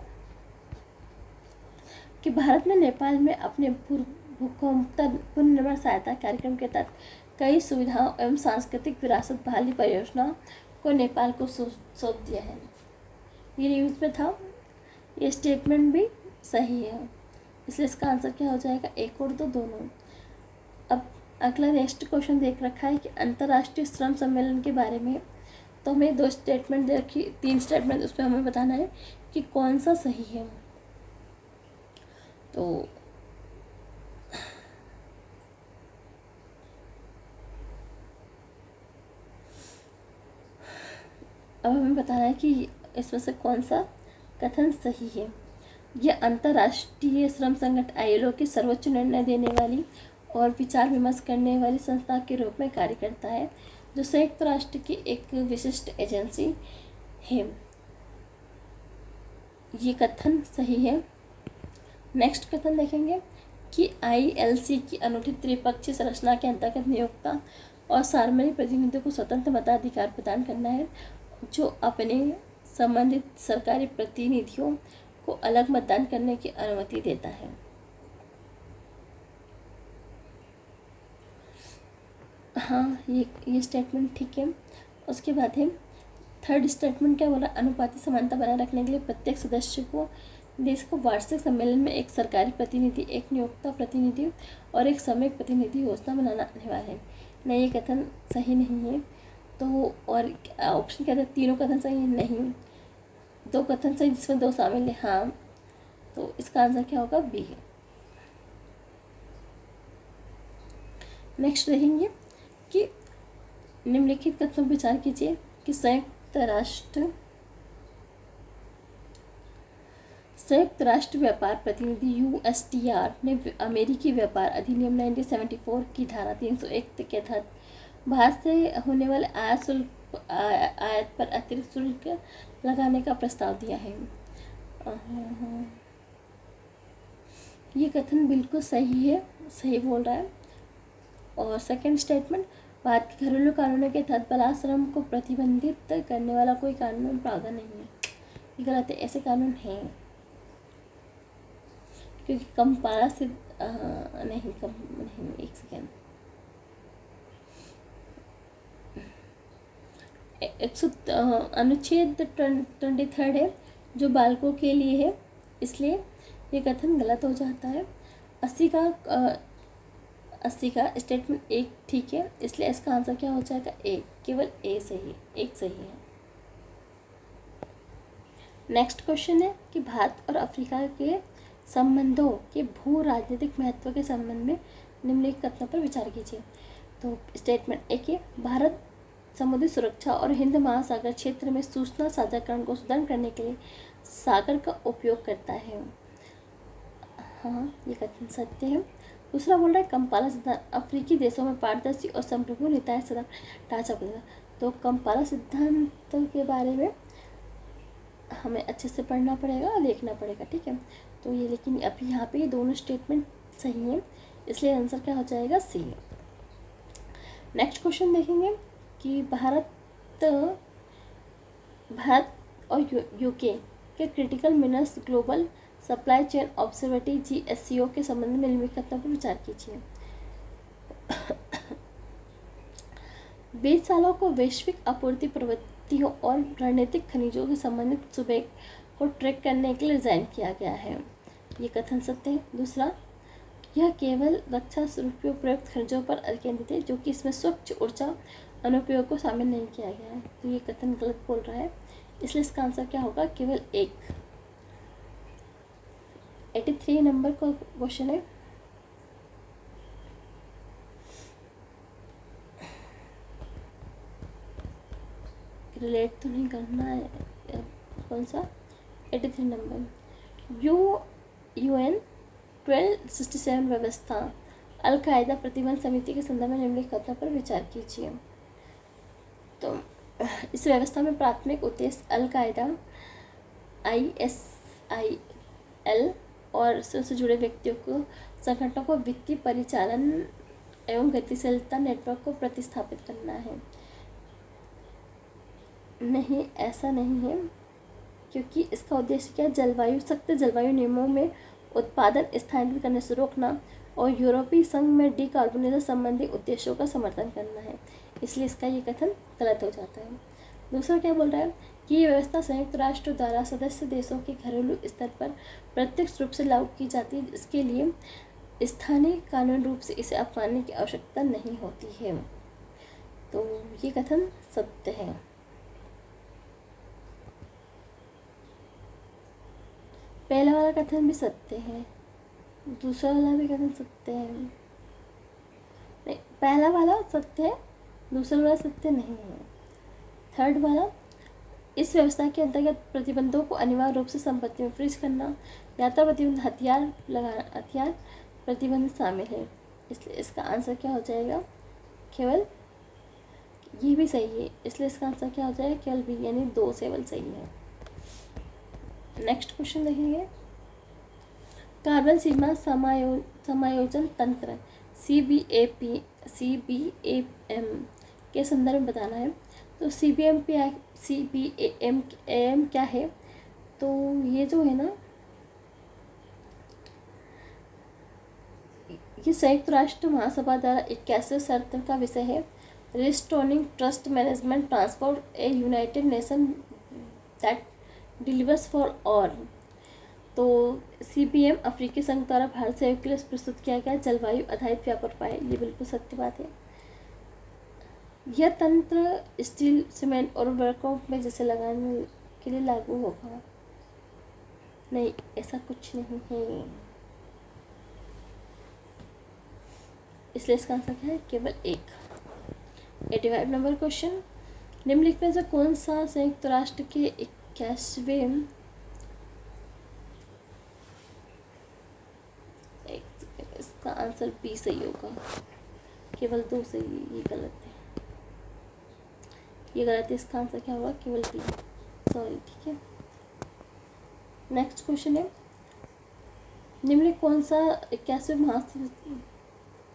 कि भारत ने नेपाल में अपने पुनर्निर्माण सहायता कार्यक्रम के तहत कई सुविधाओं एवं सांस्कृतिक विरासत बहाली परियोजना को नेपाल को सौंप दिया है। ये न्यूज़ में था, ये स्टेटमेंट भी सही है, इसलिए इसका आंसर क्या हो जाएगा? 1 और 2 दोनों। अब अगला नेक्स्ट क्वेश्चन देख रखा है कि अंतर्राष्ट्रीय श्रम सम्मेलन के बारे में, तो हमें 2 स्टेटमेंट दे रखी, 3 स्टेटमेंट, उसमें हमें बताना है कि कौन सा सही है। तो अब हमें बताना है कि इसमें से कौन सा कथन सही है। यह अंतर्राष्ट्रीय श्रम संगठन ILO की सर्वोच्च निर्णय देने वाली और विचार विमर्श करने वाली संस्था के रूप में कार्य करता है, जो संयुक्त राष्ट्र की एक विशिष्ट एजेंसी है। ये कथन सही है। नेक्स्ट कथन देखेंगे कि ILC की अनूठी त्रिपक्षीय संरचना के अंतर्गत नियोक्ता और सार्वजनिक प्रतिनिधियों को स्वतंत्र मताधिकार प्रदान करना है, जो अपने संबंधित सरकारी प्रतिनिधियों को अलग मतदान करने की अनुमति देता है। हाँ, ये स्टेटमेंट ठीक है। उसके बाद है थर्ड स्टेटमेंट क्या बोला, अनुपाती समानता बनाए रखने के लिए प्रत्येक सदस्य को देश को वार्षिक सम्मेलन में एक सरकारी प्रतिनिधि, एक नियोक्ता प्रतिनिधि और एक श्रमिक प्रतिनिधि योजना बनाना अनिवार्य है। नहीं, ये कथन सही नहीं है। तो और ऑप्शन क्या था, तीनों कथन सही है? नहीं, दो कथन सही जिसमें दो शामिल है, हाँ। तो इसका आंसर क्या होगा, बी है। नेक्स्ट देखेंगे कि निम्नलिखित कथनों पर विचार कीजिए कि संयुक्त राष्ट्र व्यापार प्रतिनिधि USTR ने अमेरिकी व्यापार अधिनियम 1974 की धारा 301 के तहत भारत से होने वाले आयात पर अतिरिक्त शुल्क लगाने का प्रस्ताव दिया है। ये कथन बिल्कुल सही है, सही बोल रहा है। और सेकंड स्टेटमेंट, भारत के घरेलू कानूनों के तहत बालाश्रम को प्रतिबंधित करने वाला कोई कानून प्रावधान नहीं है। ये गलत है, ऐसे कानून हैं, क्योंकि कंपारा से नहीं, एक सेकेंड, 100 अनुच्छेद 23 है जो बालकों के लिए है, इसलिए ये कथन गलत हो जाता है। 80 का स्टेटमेंट एक ठीक है, इसलिए इसका आंसर क्या हो जाएगा, ए, केवल ए सही, एक सही है। नेक्स्ट क्वेश्चन है कि भारत और अफ्रीका के संबंधों के भू राजनीतिक महत्व के संबंध में निम्नलिखित कथनों पर विचार कीजिए। तो स्टेटमेंट एक है, भारत समुद्री सुरक्षा और हिंद महासागर क्षेत्र में सूचना साझाकरण को सुदृढ़ करने के लिए सागर का उपयोग करता है। हाँ, ये कथन सत्य है। दूसरा बोल रहा है कंपाला सिद्धांत अफ्रीकी देशों में पारदर्शी और संप्रभु निकाय ढांचा बदला। तो कंपाला सिद्धांत के बारे में हमें अच्छे से पढ़ना पड़ेगा और देखना पड़ेगा, ठीक है। तो ये, लेकिन अभी यहाँ पे ये दोनों स्टेटमेंट सही हैं, इसलिए आंसर क्या हो जाएगा, सी। नेक्स्ट क्वेश्चन देखेंगे कि भारत और यूके के critical minerals global supply chain observatory GSCO के संबंध में निम्नलिखित कथनों पर विचार कीजिए। 20 सालों को वैश्विक आपूर्ति प्रवृत्तियों और रणनीतिक खनिजों से संबंधित सुबह को ट्रैक करने के लिए डिज़ाइन किया गया है। ये कथन सत्य है। दूसरा, यह केवल रक्षा स्वरूप प्रयुक्त खनिजों पर केंद्रित है, जो कि इसमें स्वच्छ ऊर्जा अनुप्रयोग को शामिल नहीं किया गया है। तो ये कथन गलत बोल रहा है, इसलिए इसका आंसर क्या होगा, केवल एक। 83 नंबर का क्वेश्चन है, रिलेट तो नहीं करना है, कौन सा, 83 नंबर, UN 1267 व्यवस्था अल कायदा प्रतिबंध समिति के संदर्भ में निम्नलिखित कथनों पर विचार कीजिए। तो इस व्यवस्था में प्राथमिक उद्देश्य अल कायदा, ISIL और उससे जुड़े व्यक्तियों को, संगठनों को वित्तीय परिचालन एवं गतिशीलता नेटवर्क को प्रतिस्थापित करना है। नहीं, ऐसा नहीं है, क्योंकि इसका उद्देश्य क्या है, सख्त जलवायु नियमों में उत्पादन स्थानांतरित करने से रोकना और यूरोपीय संघ में डिकार्बोनाइजेशन संबंधी उद्देश्यों का समर्थन करना है, इसलिए इसका ये कथन गलत हो जाता है। दूसरा क्या बोल रहा है कि ये व्यवस्था संयुक्त राष्ट्र द्वारा सदस्य देशों के घरेलू स्तर पर प्रत्यक्ष रूप से लागू की जाती है, इसके लिए स्थानीय कानूनी रूप से इसे अपनाने की आवश्यकता नहीं होती है। तो ये कथन सत्य है। पहला वाला कथन भी सत्य है, दूसरा वाला भी कथन सत्य है। नहीं, पहला वाला सत्य है, दूसरा वाला सत्य नहीं है। थर्ड वाला, इस व्यवस्था के अंतर्गत प्रतिबंधों को अनिवार्य रूप से संपत्ति में फ्रीज करना, यात्रा प्रतिबंध, हथियार प्रतिबंध शामिल है, इसलिए इसका आंसर क्या हो जाएगा, केवल ये भी सही है, इसलिए इसका आंसर क्या हो जाएगा, केवल बी, यानी 2 से सही है। नेक्स्ट क्वेश्चन देखेंगे, कार्बन सीमा समायोजन तंत्र CBAM के संदर्भ में बताना है। तो CBAM क्या है, तो ये जो है ना, ये संयुक्त राष्ट्र महासभा द्वारा 81वें संस्करण का विषय है restoring trust management transform a United Nation that delivers for all. तो CPM अफ्रीकी संघ द्वारा भारत सहयोग के लिए प्रस्तुत किया गया जलवायु आधारित व्यापार उपाय, ये बिल्कुल सत्य बात है। यह तंत्र स्टील, सीमेंट और उर्वरकों में जैसे लगाने के लिए लागू होगा? नहीं, ऐसा कुछ नहीं है। इसलिए इसका आंसर क्या है? केवल एक। 85 नंबर क्वेश्चन, निम्नलिखित में से कौन सा संयुक्त राष्ट्र के 81वें इसका आंसर बी सही होगा, केवल 2 सही, ये गलत है, ये गलत है। इसका आंसर क्या होगा? केवल बी, सॉरी, ठीक है। नेक्स्ट क्वेश्चन है, निम्नलिखित कौन सा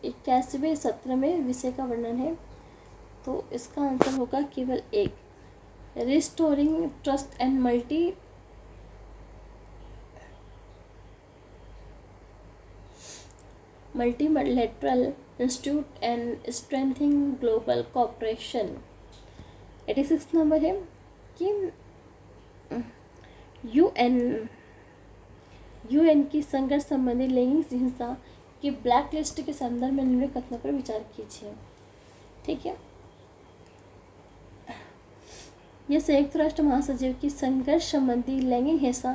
81वें सत्र में विषय का वर्णन है? तो इसका आंसर होगा केवल एक, restoring trust and multilateral institute and strengthening global cooperation. 86 number है कि यूएन की संघर्ष संबंधी लैंगिक हिंसा की ब्लैक लिस्ट के संदर्भ में निम्नलिखित कथनों पर विचार कीजिए। ठीक है, यह संयुक्त राष्ट्र महासचिव की संघर्ष संबंधी लैंगिक हिंसा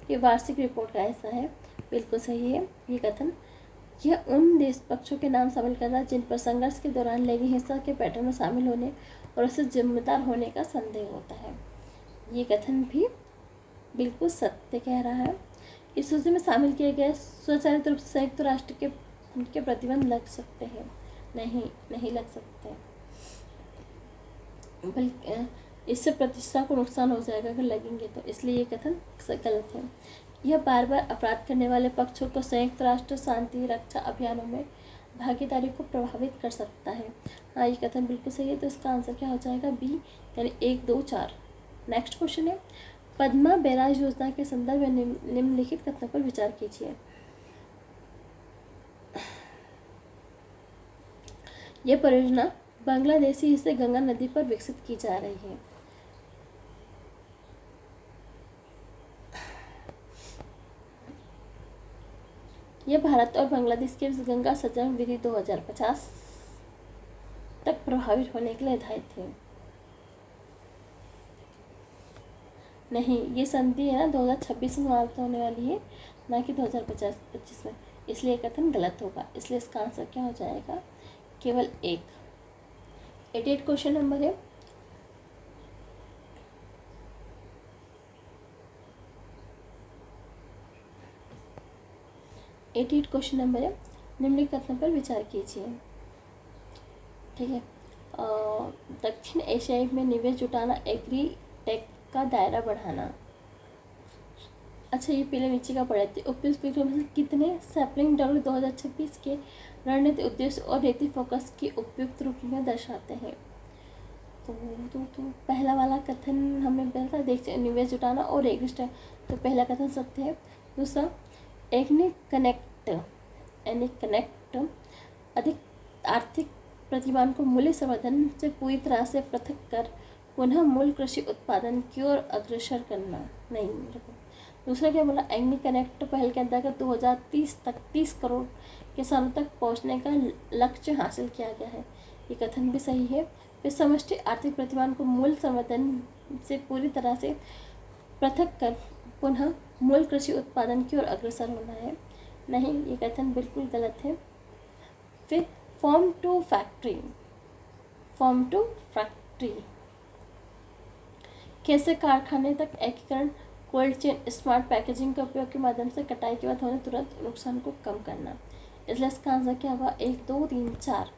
की वार्षिक रिपोर्ट का हिस्सा है, बिल्कुल सही है ये कथन। यह उन देश पक्षों के नाम शामिल करता है जिन पर संघर्ष के दौरान लैंगिक हिंसा के पैटर्न में शामिल होने और उससे जिम्मेदार होने का संदेह होता है। ये कथन भी बिल्कुल सत्य कह रहा है। इस सूची में शामिल किए गए स्वचालित रूप से संयुक्त राष्ट्र के प्रतिबंध लग सकते हैं? नहीं लग सकते, बल्कि इससे प्रतिष्ठा को नुकसान हो जाएगा अगर लगेंगे तो, इसलिए ये कथन गलत है। यह बार बार अपराध करने वाले पक्षों को संयुक्त राष्ट्र शांति रक्षा अभियानों में भागीदारी को प्रभावित कर सकता है। हाँ, ये कथन बिल्कुल सही है, तो इसका आंसर क्या हो जाएगा? बी, यानी 1, 2, 4। नेक्स्ट क्वेश्चन है, पद्मा बैराज योजना के संदर्भ में निम्नलिखित कथनों पर विचार कीजिए। यह परियोजना बांग्लादेशी हिस्से गंगा नदी पर विकसित की जा रही है। यह भारत और बांग्लादेश के बीच गंगा संचरण विधि 2050 तक प्रभावित होने के लिए निर्धारित है। नहीं, ये संधि है ना 2026 में समाप्त होने वाली है, ना कि 2025 में, इसलिए कथन गलत होगा। इसलिए इसका आंसर क्या हो जाएगा? केवल एक। 88 क्वेश्चन नंबर है, निम्नलिखित कथनों पर विचार कीजिए। ठीक है, दक्षिण एशिया में निवेश जुटाना, एग्री टेक का दायरा बढ़ाना। अच्छा, ये पहले नीचे का पढ़े थे। उपयुक्त में से कितने सैपलिंग डब्ल्यू 2026 के रणनीति उद्देश्य और नीति फोकस की उपयुक्त रूप में दर्शाते हैं? तो पहला वाला कथन हमें पता देख, निवेश जुटाना और एग्री टेक, तो पहला कथन सत्य है। दूसरा, एग्री कनेक्ट अधिक आर्थिक प्रतिमान को मूल्य संवर्धन से पूरी तरह से पृथक कर पुनः मूल कृषि उत्पादन की ओर अग्रसर करना। नहीं, दूसरा क्या बोला? एग्री कनेक्ट पहल के अंतर्गत 2030 तक 30 करोड़ किसानों तक पहुंचने का लक्ष्य हासिल किया गया है, ये कथन भी सही है। फिर समष्टि आर्थिक प्रतिमान को मूल संवर्धन से पूरी तरह से पृथक कर पुनः मूल कृषि उत्पादन की ओर अग्रसर होना है। नहीं, ये कथन बिल्कुल गलत है। फिर फार्म टू फैक्ट्री, कैसे कारखाने तक एकीकरण, कोल्ड चेन, स्मार्ट पैकेजिंग के उपयोग के माध्यम से कटाई के बाद होने तुरंत नुकसान को कम करना। इसलिए इसका आंसर क्या होगा? 1, 2, 3, 4,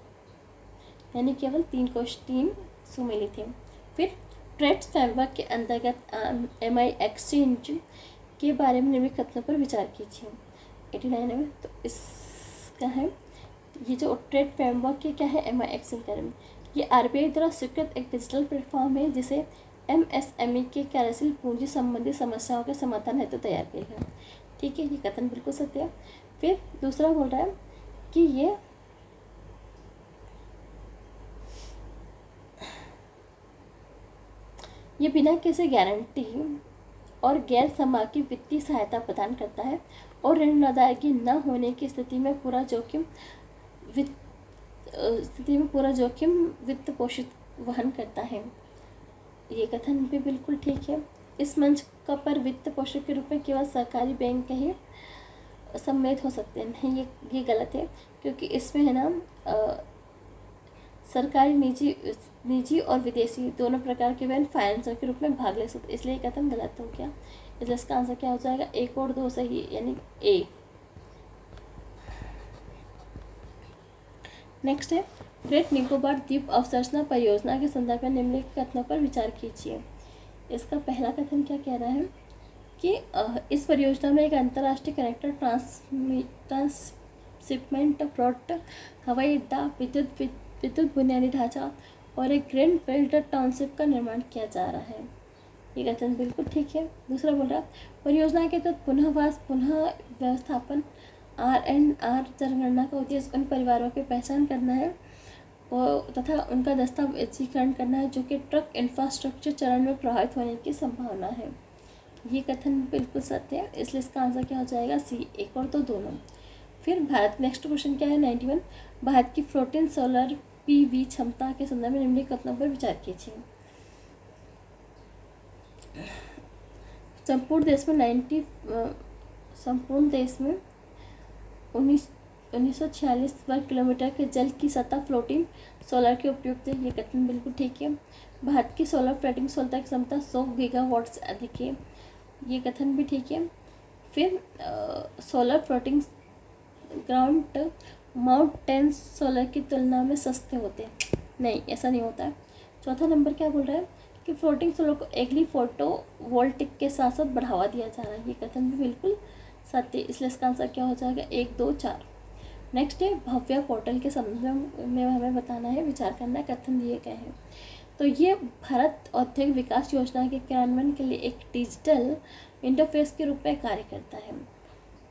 यानी केवल 3 सुमेलित थे। फिर ट्रेड फ्रेमवर्क के अंतर्गत MI एक्सचेंज के बारे में निम्नलिखित कथनों पर विचार कीजिए। 89 में, तो इसका है ये जो ट्रेड फ्रेमवर्क के क्या है? MI एक्सचेंज के बारे में, ये RBI द्वारा स्वीकृत एक डिजिटल प्लेटफॉर्म है जिसे MSME के कार्यशील पूंजी संबंधी समस्याओं के समाधान हेतु तैयार किया गया। ठीक है, ये कथन बिल्कुल सत्य है। फिर दूसरा बोल रहा है कि ये ये बिना किसी गारंटी और गैर समाकी वित्तीय सहायता प्रदान करता है और ऋण अदायगी न होने की स्थिति में पूरा जोखिम वित्त पोषित वहन करता है। ये कथन भी बिल्कुल ठीक है। इस मंच का पर वित्त पोषक के रूप में केवल सरकारी बैंक ही सम्मिलित हो सकते हैं। नहीं, ये गलत है, क्योंकि इसमें है ना सरकारी, निजी और विदेशी दोनों प्रकार के बैंक फाइनेंसर के रूप में भाग ले सकते, इसलिए ये कथन गलत हो गया। इसलिए इसका आंसर क्या हो जाएगा? 1 और 2 सही, यानी ए। नेक्स्ट है ग्रेट निकोबार द्वीप अवसंरचना परियोजना के संदर्भ में निम्नलिखित कथनों पर विचार कीजिए। इसका पहला कथन क्या कह रहा है कि इस परियोजना में एक अंतर्राष्ट्रीय कनेक्टर, ट्रांसशिपमेंट प्रोट, हवाई अड्डा, विद्युत बुनियादी ढांचा और एक ग्रीन फील्ड टाउनशिप का निर्माण किया जा रहा है। ये कथन बिल्कुल ठीक है। दूसरा बोल रहा परियोजना के तहत पुनर्वास, पुनः व्यवस्थापन, R&R जनगणना का उद्देश्य उन परिवारों की पहचान करना है और तथा उनका दस्तावेजीकरण करना है जो कि ट्रक इंफ्रास्ट्रक्चर चरण में प्रभावित होने की संभावना है। ये कथन बिल्कुल सत्य है, इसलिए इसका आंसर क्या हो जाएगा? सी। 1 और 2 दोनों। फिर भारत, नेक्स्ट क्वेश्चन क्या है? 91 भारत की फ्लोटिंग सोलर PV क्षमता के संदर्भ में निम्नलिखित कथनों पर विचार कीजिए। संपूर्ण देश में 1946 वर्ग किलोमीटर के जल की सतह फ्लोटिंग सोलर के उपयुक्त है। ये कथन बिल्कुल ठीक है। भारत की सोलर फ्लोटिंग क्षमता की क्षमता 100 गीगावाट से अधिक है। ये कथन भी ठीक है। फिर solar floating ground mountain solar की तुलना में सस्ते होते हैं। नहीं, ऐसा नहीं होता है। चौथा नंबर क्या बोल रहा है कि फ्लोटिंग सोलर को एग्री फोटो वोल्टिक के साथ साथ बढ़ावा दिया जा रहा है। ये कथन भी बिल्कुल सत्य, इसलिए इसका आंसर क्या हो जाएगा? 1, 2, 4। नेक्स्ट है भव्य पोर्टल के संबंध में हमें बताना है, विचार करना है, कथन दिए गए हैं। तो ये भारत औद्योगिक विकास योजना के क्रियान्वयन के लिए एक डिजिटल इंटरफेस के रूप में कार्य करता है।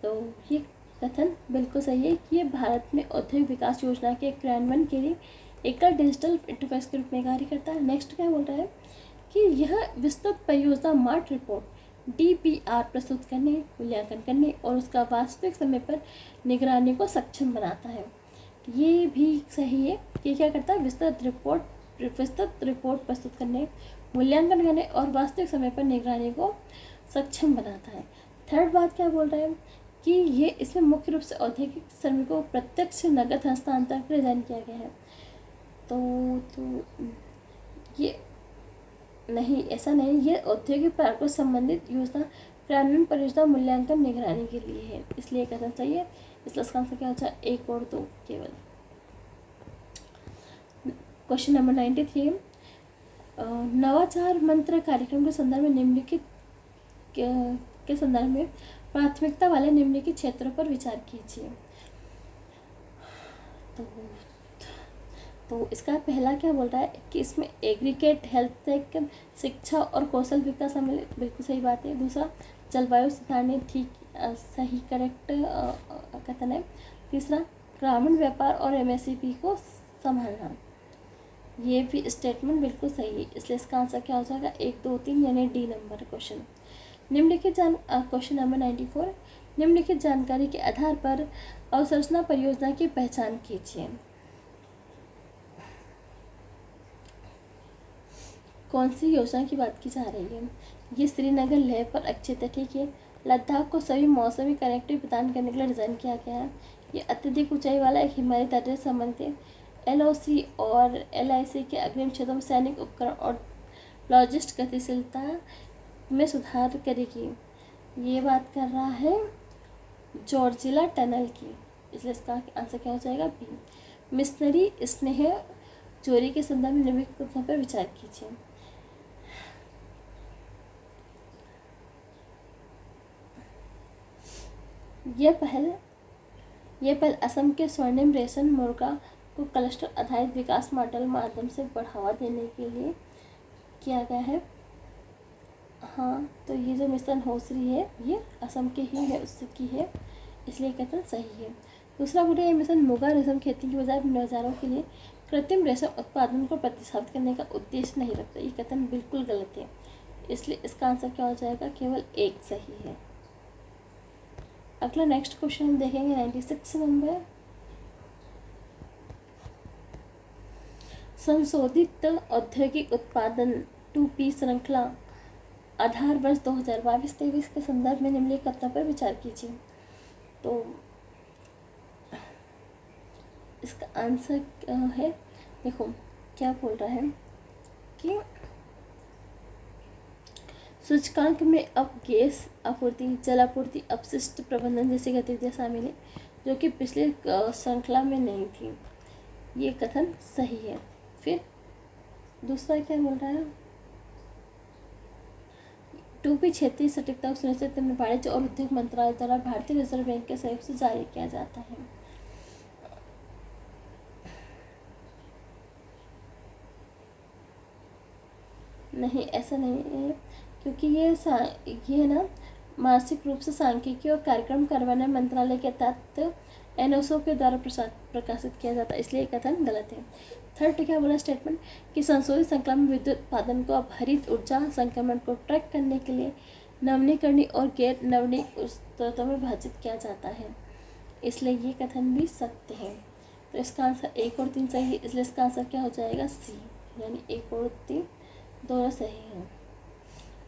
तो ये कथन बिल्कुल सही है कि ये भारत में औद्योगिक विकास योजना के क्रियान्वयन के लिए एक डिजिटल इंटरफेस के रूप में कार्य करता है। नेक्स्ट क्या बोल रहा है कि यह विस्तृत परियोजना मार्ट रिपोर्ट DPR प्रस्तुत करने, मूल्यांकन करने और उसका वास्तविक समय पर निगरानी को सक्षम बनाता है। ये भी सही है कि क्या करता है? विस्तृत रिपोर्ट प्रस्तुत करने, मूल्यांकन करने और वास्तविक समय पर निगरानी को सक्षम बनाता है। थर्ड बात क्या बोल रहा है कि ये इसमें मुख्य रूप से औद्योगिक श्रमिकों को प्रत्यक्ष नगद हस्तांतरण पर डिजाइन किया गया है। तो ये नहीं, ऐसा नहीं, ये औद्योगिक पार्कों से संबंधित योजना क्रियान्वयन, परियोजना मूल्यांकन, निगरानी के लिए है, इसलिए कथन सही है। इसलिए इसका आंसर क्या हो जाए? 1 और 2 केवल। क्वेश्चन नंबर 93 नवाचार मंत्र कार्यक्रम के संदर्भ में निम्नलिखित के संदर्भ में प्राथमिकता वाले निम्नलिखित क्षेत्रों पर विचार कीजिए। तो इसका पहला क्या बोल रहा है कि इसमें एग्रीगेट, हेल्थ टेक, शिक्षा और कौशल विकास सम्मिलित, बिल्कुल सही बात है। दूसरा जलवायु सुधारने, ठीक, सही, करेक्ट कथन है। तीसरा ग्रामीण व्यापार और MSCP को संभालना, ये भी स्टेटमेंट बिल्कुल सही है, इसलिए इसका आंसर क्या हो जाएगा? 1, 2, 3 यानी डी नंबर क्वेश्चन। निम्नलिखित क्वेश्चन नंबर 94 निम्नलिखित जानकारी के आधार पर अवसंरचना परियोजना की पहचान कीजिए। कौन सी योजना की बात की जा रही है? ये श्रीनगर लेह पर अक्षित है, ठीक है। लद्दाख को सभी मौसमी कनेक्टिविटी प्रदान करने के लिए डिज़ाइन किया गया है। ये अत्यधिक ऊंचाई वाला एक हिमालय तटीय संबंध है। LOC और LIC के अग्रिम क्षेत्रों में सैनिक उपकरण और लॉजिस्ट गतिशीलता में सुधार करेगी। ये बात कर रहा है जॉर्जिला टनल की, इसलिए इसका आंसर क्या हो जाएगा? बी। मिशनरी स्नेह चोरी के संदर्भ में निम्नलिखित कथनों पर विचार कीजिए। यह पहल असम के स्वर्णिम रेशम मुर्गा को क्लस्टर आधारित विकास मॉडल माध्यम से बढ़ावा देने के लिए किया गया है। हाँ, तो ये जो मिशन होसरी है ये असम के ही है, उसकी है, इसलिए कथन सही है। दूसरा बोले ये मिशन मुगा रेशम खेती के बजाय अपने औजारों के लिए कृत्रिम रेशम उत्पादन को प्रतिस्थापित करने का उद्देश्य नहीं रखता। ये कथन बिल्कुल गलत है, इसलिए इसका आंसर क्या हो जाएगा, केवल एक सही है। अगला नेक्स्ट क्वेश्चन हम देखेंगे 96 नंबर। संशोधित औद्योगिक उत्पादन 2P श्रृंखला आधार वर्ष 2022-23 के संदर्भ में निम्नलिखित कथनों पर विचार कीजिए। तो इसका आंसर है, देखो क्या बोल रहा है कि सूचकांक में अब गैस आपूर्ति, जल आपूर्ति, अपशिष्ट प्रबंधन जैसी गतिविधियां शामिल है जो कि पिछले श्रृंखला में नहीं थी। ये कथन सही है। फिर दूसरा क्या बोल रहा है, 2P क्षेत्रीय सटीकता को सुनिश्चित करने वाणिज्य और उद्योग मंत्रालय द्वारा भारतीय रिजर्व बैंक के सहयोग से जारी किया जाता है। नहीं, ऐसा नहीं है, क्योंकि ये ना मासिक रूप से सांख्यिकी और कार्यक्रम कार्यान्वयन मंत्रालय के तहत NOSO के द्वारा प्रकाशित किया जाता है, इसलिए कथन गलत है। थर्ड क्या बोला स्टेटमेंट कि संशोधित श्रृंखला में विद्युत उत्पादन को अब हरित ऊर्जा संक्रमण को ट्रैक करने के लिए नवीनीकरणीय और गैर नवीनीकरणीय स्रोतों में विभाजित किया जाता है, इसलिए ये कथन भी सत्य है। तो इसका आंसर 1 और 3 सही है, इसलिए इसका आंसर क्या हो जाएगा, सी, यानी 1 और 3 दोनों सही हैं।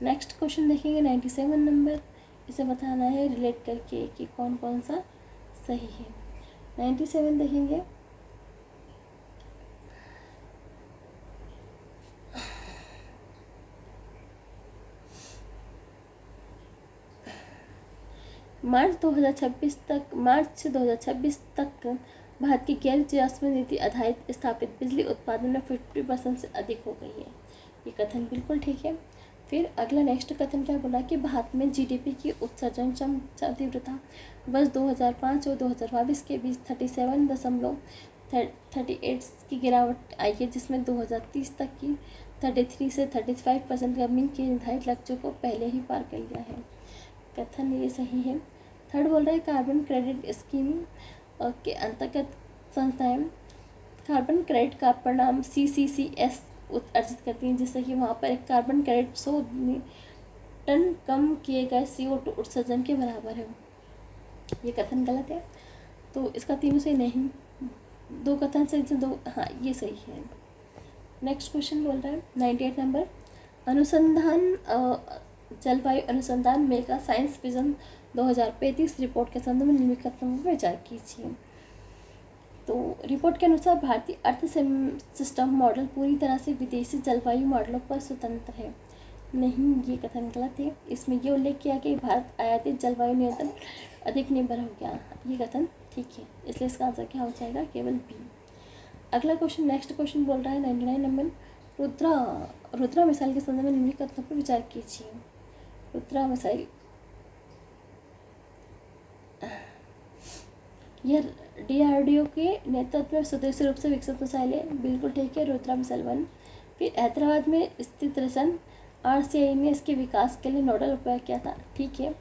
नेक्स्ट क्वेश्चन देखेंगे 97 नंबर। इसे बताना है रिलेट करके कि कौन कौन सा सही है। 97 देखेंगे। मार्च 2026 तक भारत की गैर जीवाश्म नीति आधारित स्थापित बिजली उत्पादन में 50% से अधिक हो गई है। ये कथन बिल्कुल ठीक है। फिर अगला नेक्स्ट कथन क्या बोला कि भारत में GDP की उत्सर्जन तीव्रता वर्ष 2005 और 2022 के बीच 37.38 की गिरावट आई है, जिसमें 2030 तक की 33 से 35% कमी के निर्धारित लक्ष्यों को पहले ही पार कर लिया है। कथन ये सही है। थर्ड बोल रहा है कार्बन क्रेडिट स्कीम के अंतर्गत संस्थाएं कार्बन क्रेडिट का परिणाम CCCS अर्जित करती हैं, जिससे कि वहाँ पर एक कार्बन क्रेडिट 100 टन कम किए गए CO2 उत्सर्जन के बराबर है। ये कथन गलत है, तो इसका तीनों से नहीं, 2 कथन से 2, हाँ ये सही है। नेक्स्ट क्वेश्चन बोल रहा है 98 नंबर। अनुसंधान जलवायु अनुसंधान मेगा साइंस विजन 2035 रिपोर्ट के संदर्भ में निम्नलिखित कथनों पर विचार कीजिए। तो रिपोर्ट के अनुसार भारतीय अर्थ सिस्टम मॉडल पूरी तरह से विदेशी जलवायु मॉडलों पर स्वतंत्र है। नहीं, ये कथन गलत है। इसमें ये उल्लेख किया कि भारत आयातित जलवायु नियंत्रण अधिक निर्भर हो गया। ये कथन ठीक है, इसलिए इसका आंसर क्या हो जाएगा, केवल बी। अगला क्वेश्चन नेक्स्ट क्वेश्चन बोल रहा है 99 नंबर। रुद्रा मिसाइल के संदर्भ में निम्नलिखित कथनों पर विचार कीजिए। रुद्रा मिसाइल यह DRDO के नेतृत्व में स्वदेशी रूप से विकसित मिसाइल है, बिल्कुल ठीक है, रुद्रा मिसाइल 1। फिर हैदराबाद में स्थित रसन RCI ने इसके विकास के लिए नोडल उपाय किया था, ठीक है।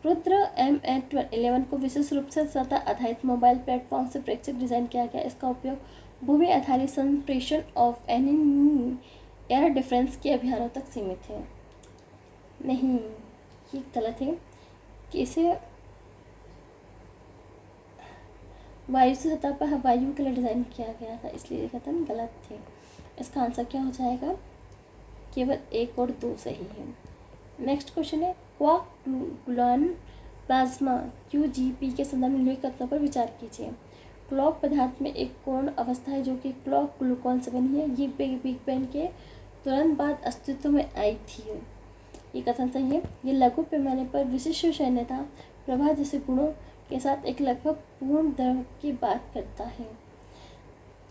रुद्र M11 को विशेष रूप से सतह आधारित मोबाइल प्लेटफॉर्म से प्रेक्षक डिजाइन किया गया। इसका उपयोग भूमि आधारित संप्रेषण ऑफ एनिमी एयर डिफेंस के अभियानों तक सीमित है। नहीं, ये गलत है कि इसे वायु से सतह पर वायु के लिए डिज़ाइन किया गया था, इसलिए कथन गलत थे। इसका आंसर क्या हो जाएगा, केवल 1 और 2 सही है। नेक्स्ट क्वेश्चन है क्वाक-ग्लूऑन प्लाज्मा QGP के संदर्भ में निम्नलिखित कथनों पर विचार कीजिए। क्लॉक पदार्थ में एक कोण अवस्था है जो कि क्लॉक ग्लूकॉन से बनी है। ये बिग बैंग के तुरंत बाद अस्तित्व में आई थी। ये कथन सही है। ये लघु पैमाने पर विशिष्ट शून्यता प्रवाह जैसे गुणों के साथ एक लगभग पूर्ण द्रव की बात करता है।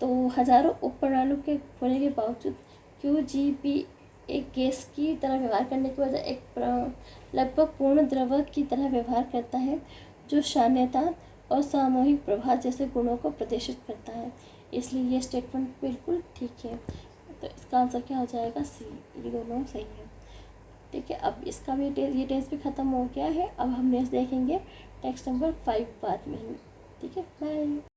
तो हजारों उपप्रणालियों के होने के बावजूद QGP एक गैस की तरह व्यवहार करने के बजाय एक लगभग पूर्ण द्रव की तरह व्यवहार करता है, जो शान्यता और सामूहिक प्रवाह जैसे गुणों को प्रदर्शित करता है। इसलिए ये स्टेटमेंट बिल्कुल ठीक है। तो इसका आंसर क्या हो जाएगा, सी। ये दोनों सही है, ठीक है। अब इसका भी ये टेस्ट भी ख़त्म हो गया है। अब हम नेक्स्ट देखेंगे टेक्स्ट नंबर 5 बाद में, ठीक है। बाय।